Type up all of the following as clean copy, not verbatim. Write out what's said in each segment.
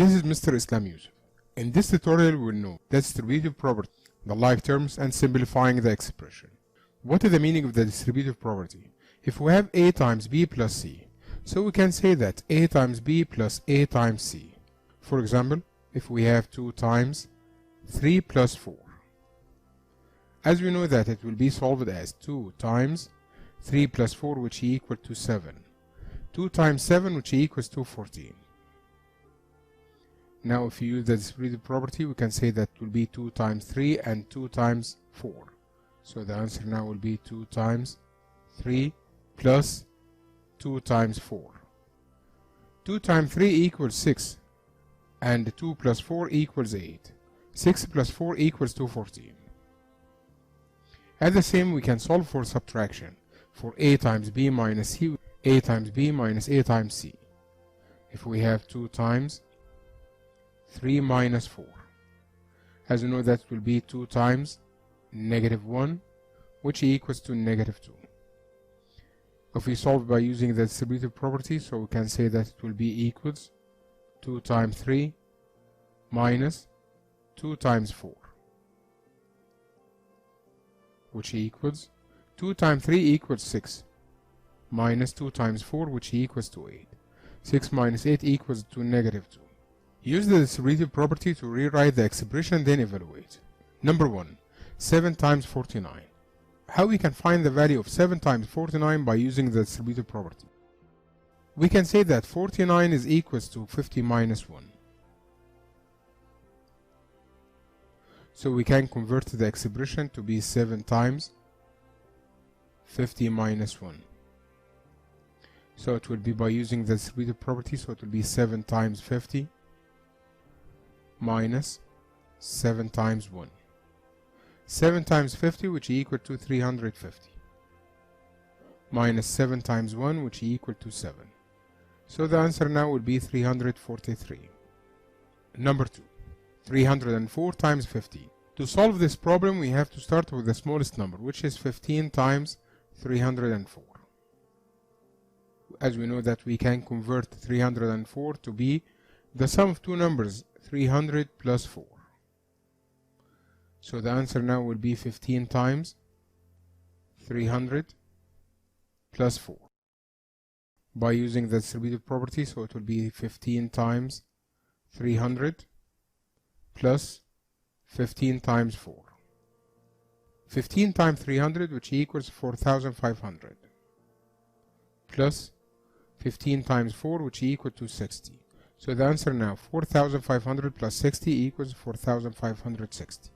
This is Mr. Islam Yusuf. In this tutorial we'll know the distributive property, the like terms, and simplifying the expression. What is the meaning of the distributive property? If we have A times B plus C, so we can say that A times B plus A times C. For example, if we have 2 times 3 plus 4. As we know that it will be solved as 2 times 3 plus 4, which equal to 7. 2 times 7, which equals to 14. Now if you use the distributive property, we can say that will be 2 times 3 and 2 times 4. So the answer now will be 2 times 3 plus 2 times 4. 2 times 3 equals 6 and 2 plus 4 equals 8. 6 plus 4 equals to 14. At the same, we can solve for subtraction for A times B minus C, A times B minus A times C. If we have 2 times 3 minus 4, as you know that will be 2 times negative 1, which equals to negative 2. If we solve by using the distributive property, so we can say that it will be equals 2 times 3 minus 2 times 4, which equals 2 times 3 equals 6 minus 2 times 4, which equals to 8. 6 minus 8 equals to negative 2. Use the distributive property to rewrite the expression, then evaluate. Number 1. 7 times 49. How we can find the value of 7 times 49 by using the distributive property? We can say that 49 is equals to 50 minus 1. So we can convert the expression to be 7 times 50 minus 1. So it will be by using the distributive property, so it will be 7 times 50 minus 7 times 1. 7 times 50, which equal to 350, minus 7 times 1, which equal to 7. So the answer now will be 343. Number 2. 304 times 15. To solve this problem, we have to start with the smallest number, which is 15 times 304. As we know that we can convert 304 to be the sum of two numbers, 300 plus 4. So the answer now will be 15 times 300 plus 4. By using the distributive property, so it will be 15 times 300 plus 15 times 4. 15 times 300, which equals 4,500, plus 15 times 4, which equal to 60. So the answer now, 4,500 plus 60 equals 4,560.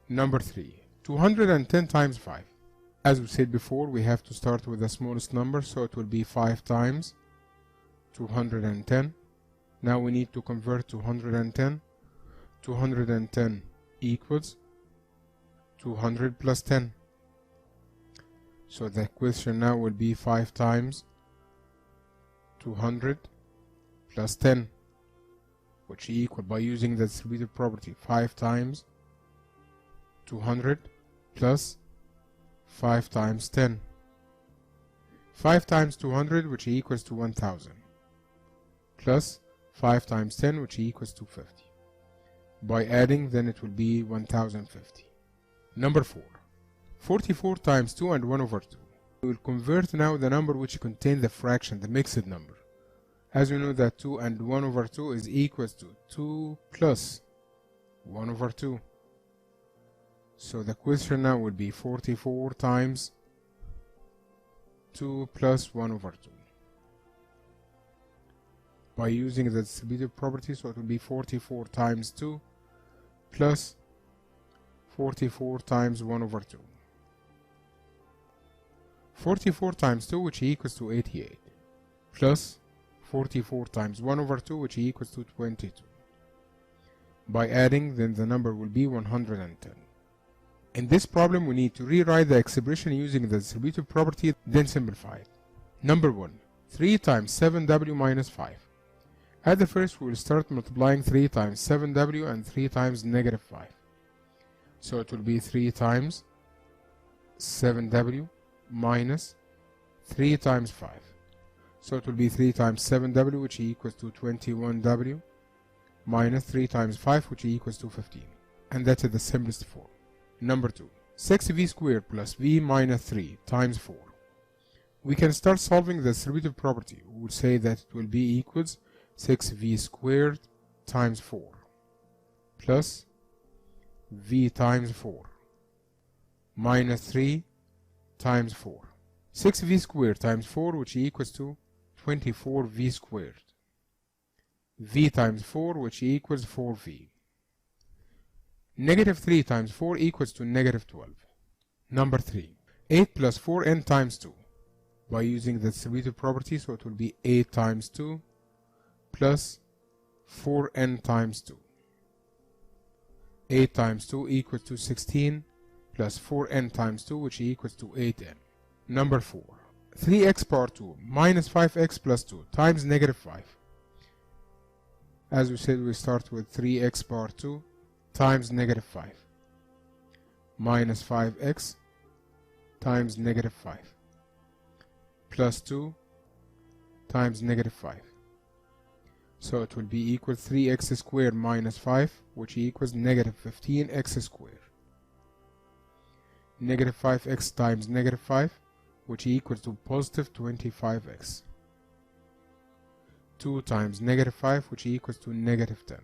Number 3. 210 times 5. As we said before, we have to start with the smallest number, so it will be 5 times 210. Now we need to convert 210. 210 equals 200 plus 10. So the question now will be 5 times 200 plus 10, which equal, by using the distributive property, 5 times 200 plus 5 times 10. 5 times 200, which equals to 1000, plus 5 times 10, which equals to 50. By adding, then it will be 1050. Number 4. 44 times 2 and 1 over 2. We will convert now the number which contains the fraction, the mixed number. As we know that 2 and 1 over 2 is equals to 2 plus 1 over 2. So the question now would be 44 times 2 plus 1 over 2. By using the distributive property, so it will be 44 times 2 plus 44 times 1 over 2. 44 times 2, which equals to 88, plus 44 times 1 over 2, which equals to 22. By adding, then the number will be 110. In this problem, we need to rewrite the expression using the distributive property, then simplify it. Number 1. 3 times 7w minus 5. At the first, we will start multiplying 3 times 7w and 3 times negative 5. So it will be 3 times 7w minus 3 times 5. So it will be 3 times 7w, which equals to 21w, minus 3 times 5, which equals to 15. And that is the simplest form. Number 2. 6v squared plus v minus 3 times 4. We can start solving the distributive property. We will say that it will be equals 6v squared times 4 plus v times 4 minus 3 times 4. 6v squared times 4, which equals to 24v squared. V times 4, which equals 4v. Negative 3 times 4 equals to negative 12. Number 3. 8 plus 4n times 2. By using the distributive property, so it will be 8 times 2 plus 4n times 2. 8 times 2 equals to 16 plus 4n times 2, which equals to 8n. Number 4. 3x power 2 minus 5x plus 2 times negative 5. As we said, we start with 3x power 2 times negative 5 minus 5x times negative 5 plus 2 times negative 5. So it will be equal 3x squared minus 5, which equals negative 15x squared. Negative 5x times negative 5, which equals to positive 25x. 2 times negative 5, which equals to negative 10.